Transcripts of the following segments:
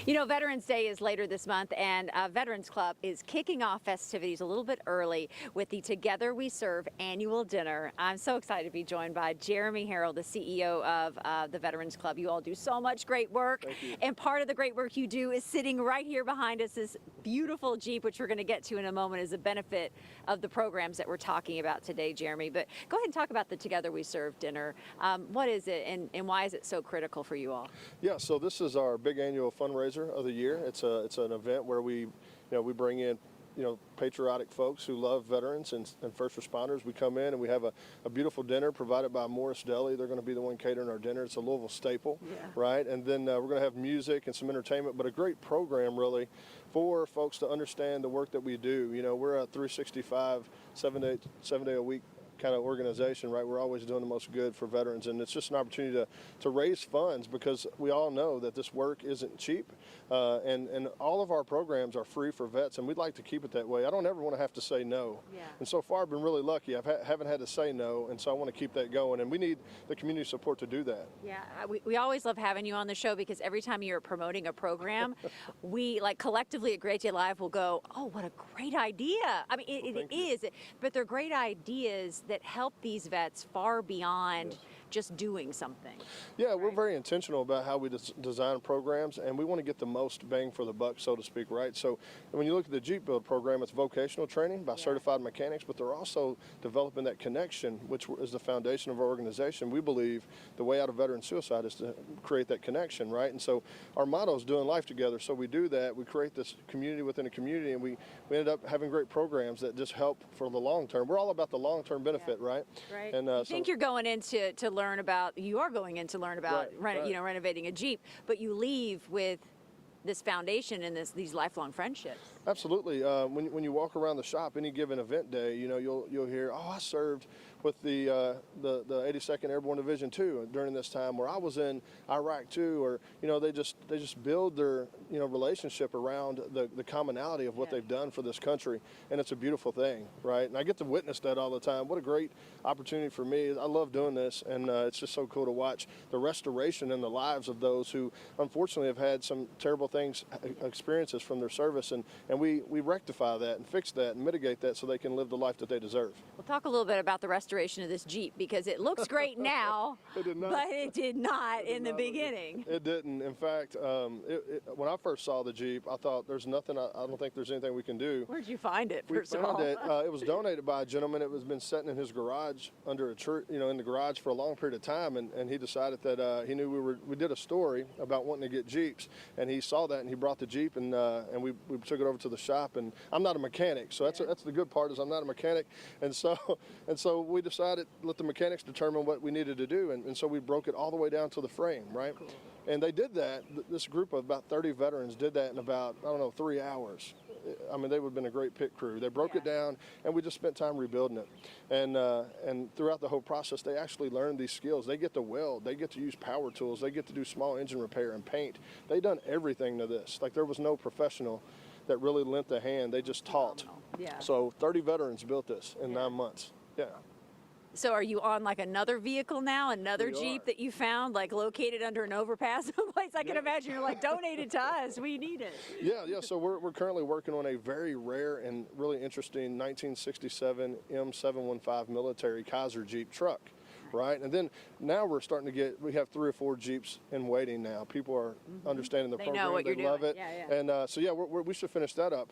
You know, Veterans Day is later this month, and Veterans Club is kicking off festivities a little bit early with the Together We Serve annual dinner. I'm so excited to be joined by Jeremy Harrell, the CEO of the Veterans Club. You all do so much great work, and part of the great work you do is sitting right here behind us. This beautiful Jeep, which we're going to get to in a moment, is a benefit of the programs that we're talking about today, Jeremy. But go ahead and talk about the Together We Serve dinner. What is it, and why is it so critical for you all? Yeah, so this is our big annual fundraiser of the year. It's an event where we bring in patriotic folks who love veterans and first responders. We come in and we have a beautiful dinner provided by Morris Deli. They're going to be the one catering our dinner. It's a Louisville staple, right? And then we're going to have music and some entertainment, but a great program really for folks to understand the work that we do. You know, we're a 365, 7 day a week kind of organization, right? We're always doing the most good for veterans, and it's just an opportunity to raise funds, because we all know that this work isn't cheap, and all of our programs are free for vets, and we'd like to keep it that way. I don't ever want to have to say no, and so far I've been really lucky. I haven't had to say no, and so I want to keep that going, and we need the community support to do that. Yeah, we always love having you on the show, because every time you're promoting a program, we collectively at Great Day Live will go, oh, what a great idea. I mean, it is, but they're great ideas that help these vets far beyond just doing something. Yeah, we're very intentional about how we design programs, and we want to get the most bang for the buck, so to speak, right? So when you look at the Jeep Build program, it's vocational training by certified mechanics, but they're also developing that connection, which is the foundation of our organization. We believe the way out of veteran suicide is to create that connection, right? And so our motto is doing life together. So we do that. We create this community within a community, and we ended up having great programs that just help for the long term. We're all about the long-term benefit, right? Right. And I think you're going in to learn about, renovating a Jeep, but you leave with this foundation and these lifelong friendships. Absolutely. When you walk around the shop any given event day, you'll hear, oh, I served with the 82nd Airborne Division 2 during this time, where I was in Iraq too, or they just build their relationship around the commonality of what they've done for this country, and it's a beautiful thing, right? And I get to witness that all the time. What a great opportunity for me. I love doing this, and it's just so cool to watch the restoration in the lives of those who unfortunately have had some terrible experiences from their service, and we rectify that and fix that and mitigate that so they can live the life that they deserve. We'll talk a little bit about the restoration of this Jeep, because it looks great now, but it did not in the beginning. It didn't. In fact, when I first saw the Jeep, I thought there's nothing, I don't think there's anything we can do. Where'd you find it, first of all? We found it. It was donated by a gentleman. It was been sitting in his garage under a tree, in the garage for a long period of time, and he decided that he knew we did a story about wanting to get Jeeps, and he saw that and he brought the Jeep, and we took it over to the shop. And I'm not a mechanic, so that's the good part, is I'm not a mechanic, and so we decided let the mechanics determine what we needed to do, and so we broke it all the way down to the frame, right? Cool. And they did that. This group of about 30 veterans did that in about 3 hours. I mean, they would have been a great pit crew. They broke it down, and we just spent time rebuilding it. And throughout the whole process, they actually learned these skills. They get to weld, they get to use power tools, they get to do small engine repair and paint. They done everything to this. Like, there was no professional that really lent a hand. They just taught. Yeah. So 30 veterans built this in 9 months. Yeah. So are you on another vehicle now, another Jeep that you found located under an overpass someplace? I can imagine you're donated to us, we need it. Yeah, so we're currently working on a very rare and really interesting 1967 M715 military Kaiser Jeep truck. Right, and then now we're starting to we have 3 or 4 Jeeps in waiting now. People are understanding the program. They know what you're doing. Love it. And so we should finish that up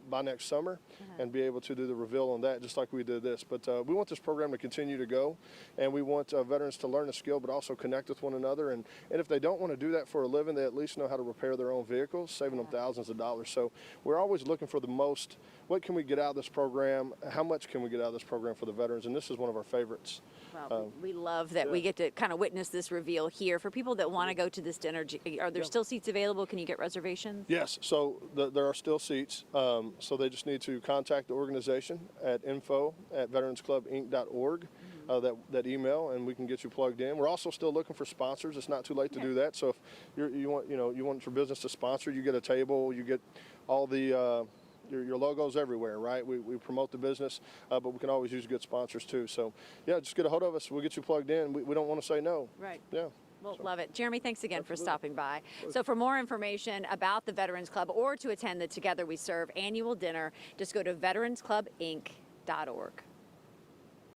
by next summer and be able to do the reveal on that, just like we did this. But we want this program to continue to go, and we want veterans to learn a skill, but also connect with one another. And if they don't want to do that for a living, they at least know how to repair their own vehicles, saving them thousands of dollars. So we're always looking for the most. What can we get out of this program? How much can we get out of this program for the veterans? And this is one of our favorites. Well, we love that we get to kind of witness this reveal here. For people that want to go to this dinner, are there still seats available? Can you get reservations? Yes, so there are still seats. So they just need to contact the organization at info@veteransclubinc.org. That email, and we can get you plugged in. We're also still looking for sponsors. It's not too late to do that. So if you want your business to sponsor, you get a table, you get all the your logo's everywhere, right? We promote the business, but we can always use good sponsors too. So yeah, just get a hold of us. We'll get you plugged in. We don't want to say no. Right. Yeah. We'll love it. Jeremy, thanks again for stopping by. So for more information about the Veterans Club or to attend the Together We Serve annual dinner, just go to veteransclubinc.org.